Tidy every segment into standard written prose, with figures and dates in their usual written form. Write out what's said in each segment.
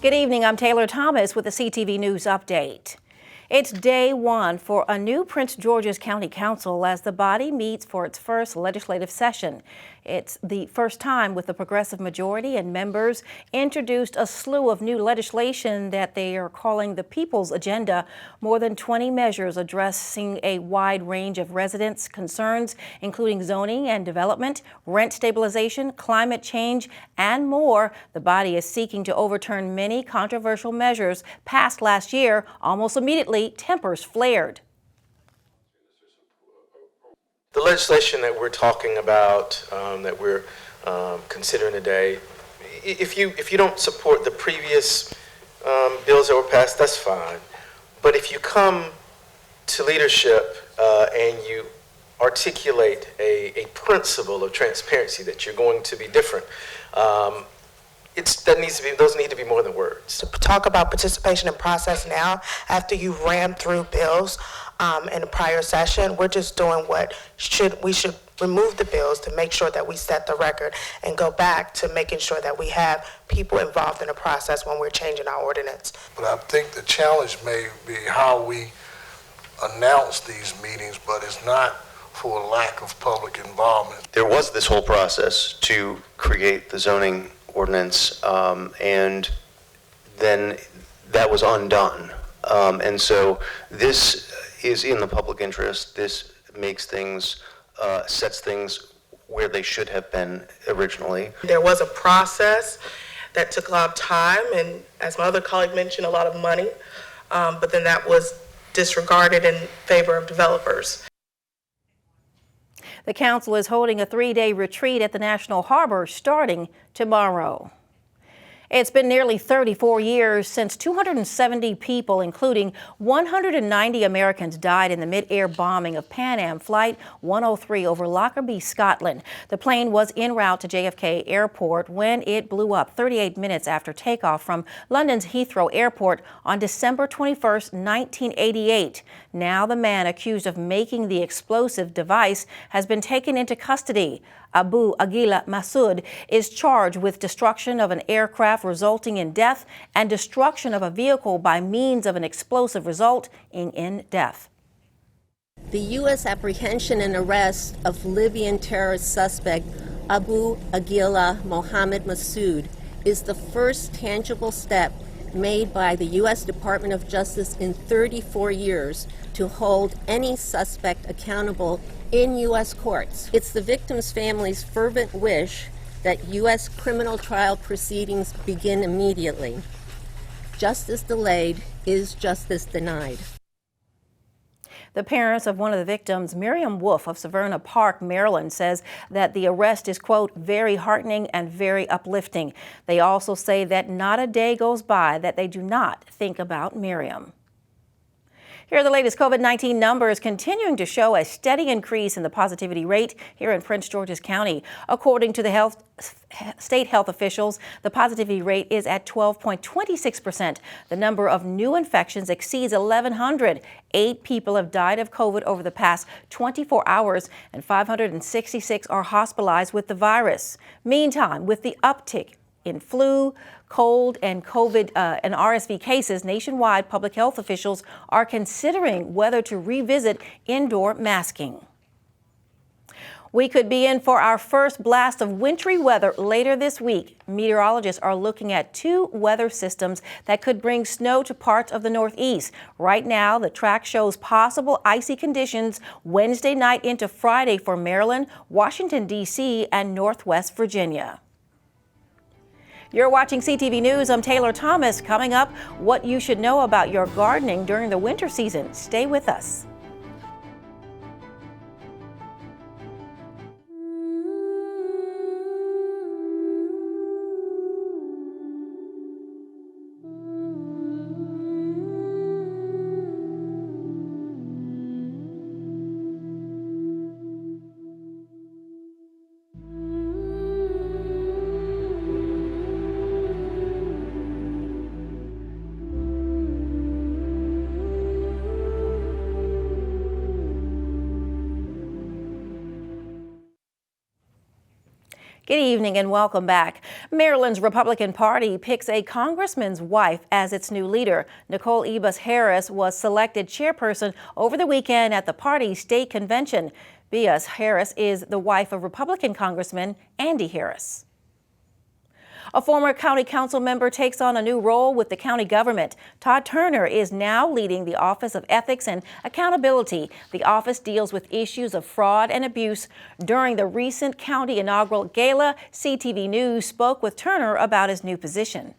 Good evening, I'm Taylor Thomas with the CTV News Update. It's day one for a new Prince George's County Council as the body meets for its first legislative session. It's the first time with a progressive majority, and members introduced a slew of new legislation that they are calling the People's Agenda. More than 20 measures addressing a wide range of residents' concerns, including zoning and development, rent stabilization, climate change, and more. The body is seeking to overturn many controversial measures passed last year. Almost immediately, tempers flared. The legislation that we're talking about, that we're considering today, if you don't support the previous bills that were passed, that's fine. But if you come to leadership and you articulate a principle of transparency that you're going to be different, those need to be more than words. To talk about participation in process now, after you ran through bills in a prior session, we're just doing we should remove the bills to make sure that we set the record and go back to making sure that we have people involved in the process when we're changing our ordinance. But I think the challenge may be how we announce these meetings, but it's not for a lack of public involvement. There was this whole process to create the zoning ordinance, and then that was undone. And so this is in the public interest. This makes things, sets things where they should have been originally. There was a process that took a lot of time and, as my other colleague mentioned, a lot of money, but then that was disregarded in favor of developers. The council is holding a 3-day retreat at the National Harbor starting tomorrow. It's been nearly 34 years since 270 people, including 190 Americans, died in the mid-air bombing of Pan Am Flight 103 over Lockerbie, Scotland. The plane was en route to JFK Airport when it blew up 38 minutes after takeoff from London's Heathrow Airport on December 21, 1988. Now the man accused of making the explosive device has been taken into custody. Abu Aguila Masood is charged with destruction of an aircraft resulting in death and destruction of a vehicle by means of an explosive resulting in death. The U.S. apprehension and arrest of Libyan terrorist suspect Abu Aguila Mohammed Masood is the first tangible step made by the U.S. Department of Justice in 34 years to hold any suspect accountable in U.S. courts. It's the victim's family's fervent wish that U.S. criminal trial proceedings begin immediately. Justice delayed is justice denied. The parents of one of the victims, Miriam Wolf of Severna Park, Maryland, says that the arrest is, quote, very heartening and very uplifting. They also say that not a day goes by that they do not think about Miriam. Here are the latest COVID-19 numbers, continuing to show a steady increase in the positivity rate here in Prince George's County. According to the state health officials, the positivity rate is at 12.26%. The number of new infections exceeds 1,100. 8 people have died of COVID over the past 24 hours, and 566 are hospitalized with the virus. Meantime, with the uptick in flu, cold, and COVID and RSV cases nationwide, public health officials are considering whether to revisit indoor masking. We could be in for our first blast of wintry weather later this week. Meteorologists are looking at 2 weather systems that could bring snow to parts of the Northeast. Right now, the track shows possible icy conditions Wednesday night into Friday for Maryland, Washington, D.C., and Northwest Virginia. You're watching CTV News. I'm Taylor Thomas. Coming up, what you should know about your gardening during the winter season. Stay with us. Good evening and welcome back. Maryland's Republican Party picks a congressman's wife as its new leader. Nicole Harris was selected chairperson over the weekend at the party's state convention. Harris is the wife of Republican Congressman Andy Harris. A former county council member takes on a new role with the county government. Todd Turner is now leading the Office of Ethics and Accountability. The office deals with issues of fraud and abuse. During the recent county inaugural gala, CTV News spoke with Turner about his new position.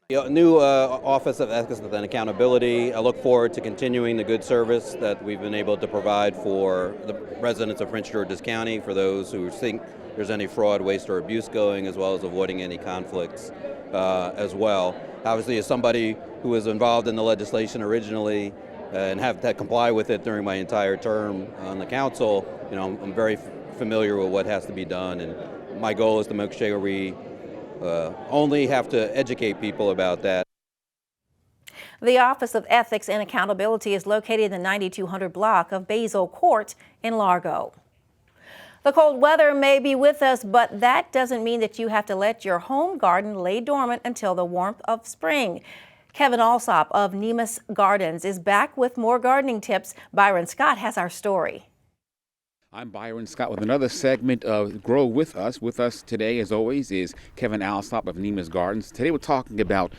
New Office of Ethics and Accountability. I look forward to continuing the good service that we've been able to provide for the residents of Prince George's County, for those who think there's any fraud, waste, or abuse going, as well as avoiding any conflicts as well. Obviously, as somebody who was involved in the legislation originally and have to comply with it during my entire term on the council, I'm very familiar with what has to be done, and my goal is to make sure we only have to educate people about that. The Office of Ethics and Accountability is located in the 9200 block of Basil Court in Largo. The cold weather may be with us, but that doesn't mean that you have to let your home garden lay dormant until the warmth of spring. Kevin Alsop of Nemus Gardens is back with more gardening tips. Byron Scott has our story. I'm Byron Scott with another segment of Grow With Us. With us today, as always, is Kevin Alsop of Nemus Gardens. Today we're talking about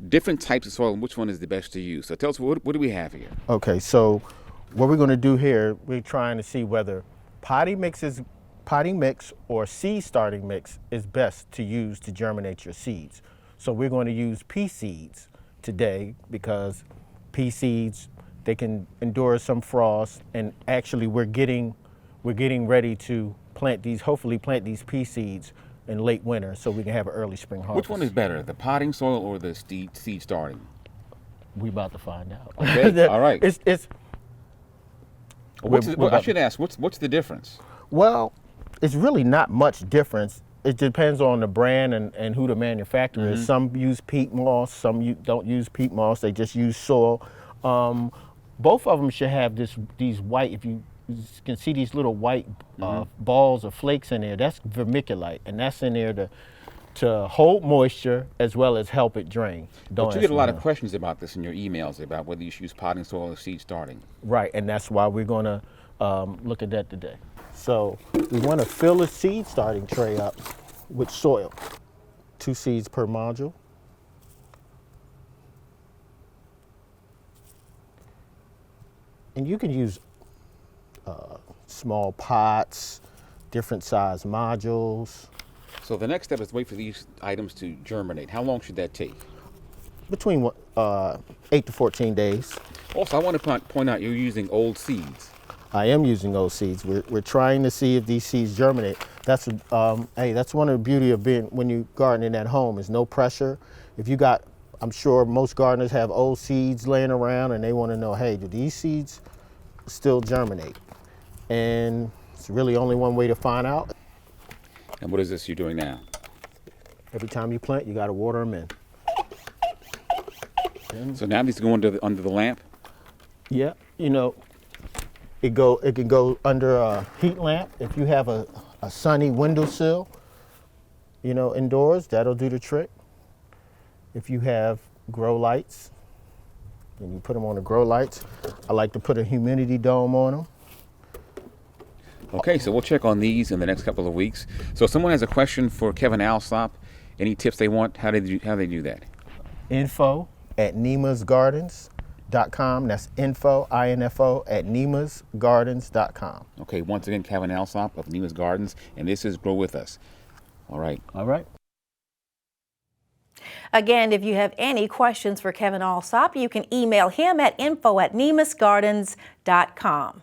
different types of soil and which one is the best to use. So tell us, what do we have here? Okay, so what we're going to do here, we're trying to see whether potting mix or seed starting mix is best to use to germinate your seeds. So we're going to use pea seeds today because pea seeds, they can endure some frost, and actually we're getting ready to hopefully plant these pea seeds in late winter so we can have an early spring harvest. Which one is better, the potting soil or the seed starting? We about to find out. Okay, all right. I should ask, what's the difference? Well, it's really not much difference. It depends on the brand and who the manufacturer is. Some use peat moss, some don't use peat moss, they just use soil. Both of them should have these white, if you can see these little white balls or flakes in there, that's vermiculite, and that's in there to hold moisture as well as help it drain. But you get a lot of questions about this in your emails about whether you should use potting soil or seed starting. Right, and that's why we're going to look at that today. So we want to fill a seed starting tray up with soil. 2 seeds per module. And you can use small pots, different size modules. So the next step is to wait for these items to germinate. How long should that take? Between 8 to 14 days. Also, I want to point out you're using old seeds. I am using old seeds. We're trying to see if these seeds germinate. That's that's one of the beauty of being when you gardening at home is no pressure. If you got, I'm sure most gardeners have old seeds laying around and they want to know, hey, do these seeds still germinate? And it's really only one way to find out. And what is this you're doing now? Every time you plant, you got to water them in. So now these go under the lamp? Yeah, it can go under a heat lamp. If you have a sunny windowsill, indoors, that'll do the trick. If you have grow lights, and you put them on the grow lights, I like to put a humidity dome on them. Okay, so we'll check on these in the next couple of weeks. So if someone has a question for Kevin Alsop, any tips they want, how do they do that? info@nemusgardens.com. That's info, I-N-F-O, @nemusgardens.com. Okay, once again, Kevin Alsop of Nemus Gardens, and this is Grow With Us. All right. All right. Again, if you have any questions for Kevin Alsop, you can email him at info@nemusgardens.com.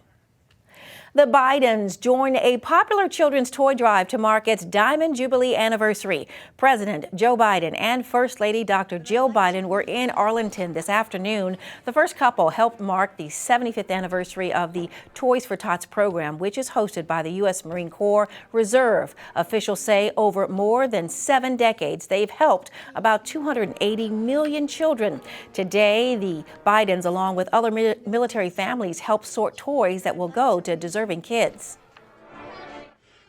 The Bidens join a popular children's toy drive to mark its Diamond Jubilee anniversary. President Joe Biden and First Lady Dr. Jill Biden were in Arlington this afternoon. The first couple helped mark the 75th anniversary of the Toys for Tots program, which is hosted by the U.S. Marine Corps Reserve. Officials say over more than 7 decades, they've helped about 280 million children. Today, the Bidens, along with other military families, help sort toys that will go to deserving kids.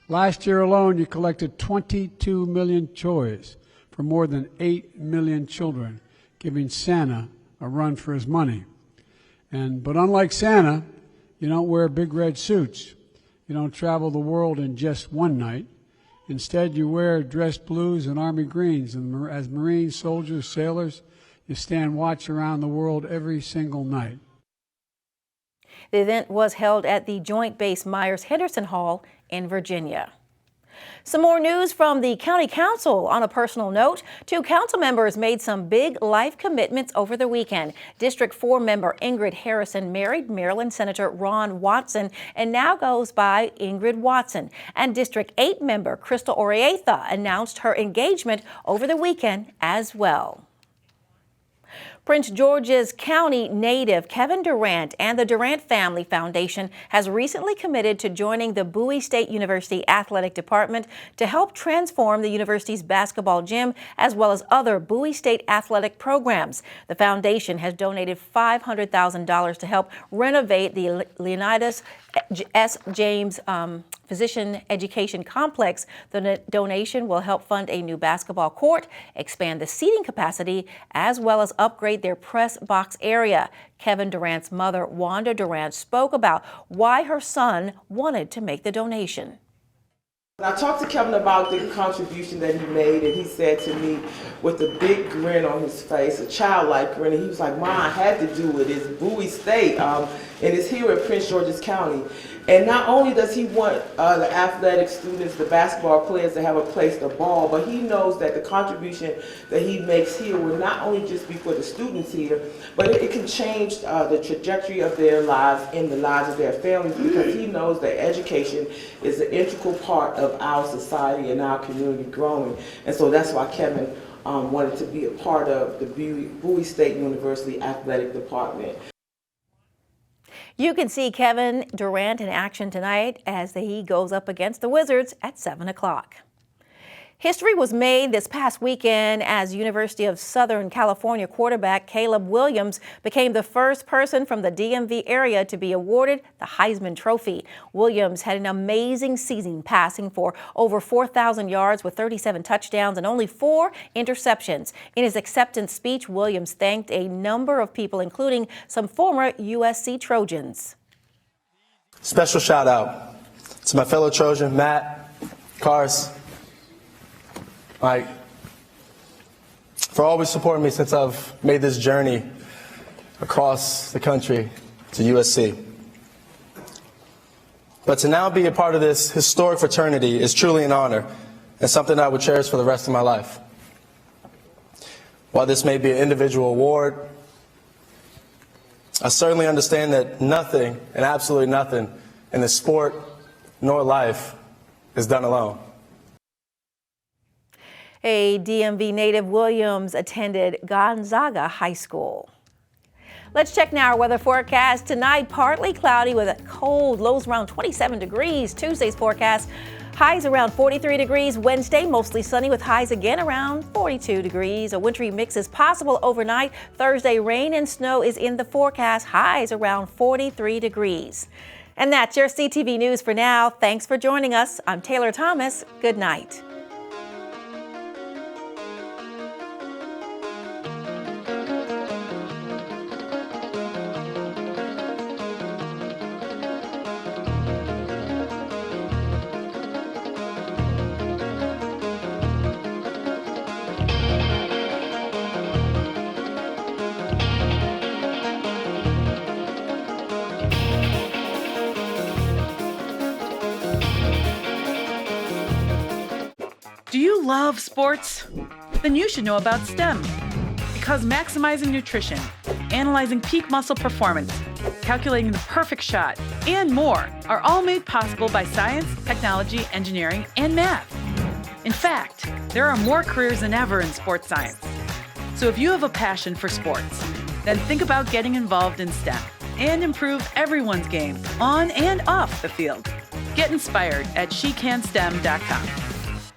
Last year alone, you collected 22 million toys for more than 8 million children, giving Santa a run for his money. But unlike Santa, you don't wear big red suits. You don't travel the world in just one night. Instead, you wear dress blues and army greens, and as Marines, soldiers, sailors, you stand watch around the world every single night. The event was held at the Joint Base Myers-Henderson Hall in Virginia. Some more news from the County Council. On a personal note, 2 council members made some big life commitments over the weekend. District 4 member Ingrid Harrison married Maryland Senator Ron Watson and now goes by Ingrid Watson. And District 8 member Crystal Orietha announced her engagement over the weekend as well. Prince George's County native Kevin Durant and the Durant Family Foundation has recently committed to joining the Bowie State University Athletic Department to help transform the university's basketball gym as well as other Bowie State athletic programs. The foundation has donated $500,000 to help renovate the Leonidas S. James Physician Education Complex. The donation will help fund a new basketball court, expand the seating capacity, as well as upgrade their press box area. Kevin Durant's mother, Wanda Durant, spoke about why her son wanted to make the donation. I talked to Kevin about the contribution that he made, and he said to me with a big grin on his face, a childlike grin, and he was like, "Mom, I had to do it. It's Bowie State, and it's here in Prince George's County." And not only does he want the athletic students, the basketball players, to have a place to ball, but he knows that the contribution that he makes here will not only just be for the students here, but it can change the trajectory of their lives and the lives of their families, because he knows that education is an integral part of our society and our community growing. And so that's why Kevin wanted to be a part of the Bowie State University Athletic Department. You can see Kevin Durant in action tonight as he goes up against the Wizards at 7 o'clock. History was made this past weekend as University of Southern California quarterback Caleb Williams became the first person from the DMV area to be awarded the Heisman Trophy. Williams had an amazing season, passing for over 4,000 yards with 37 touchdowns and only 4 interceptions. In his acceptance speech, Williams thanked a number of people, including some former USC Trojans. Special shout out to my fellow Trojan, Matt, Cars, Mike, for always supporting me since I've made this journey across the country to USC. But to now be a part of this historic fraternity is truly an honor and something I would cherish for the rest of my life. While this may be an individual award, I certainly understand that nothing, and absolutely nothing, in this sport nor life is done alone. A DMV native, Williams attended Gonzaga High School. Let's check now our weather forecast. Tonight, partly cloudy with a cold, lows around 27 degrees. Tuesday's forecast, highs around 43 degrees. Wednesday, mostly sunny with highs again around 42 degrees. A wintry mix is possible overnight. Thursday, rain and snow is in the forecast. Highs around 43 degrees. And that's your CTV News for now. Thanks for joining us. I'm Taylor Thomas. Good night. Do you love sports? Then you should know about STEM. Because maximizing nutrition, analyzing peak muscle performance, calculating the perfect shot, and more are all made possible by science, technology, engineering, and math. In fact, there are more careers than ever in sports science. So if you have a passion for sports, then think about getting involved in STEM and improve everyone's game on and off the field. Get inspired at SheCanSTEM.com.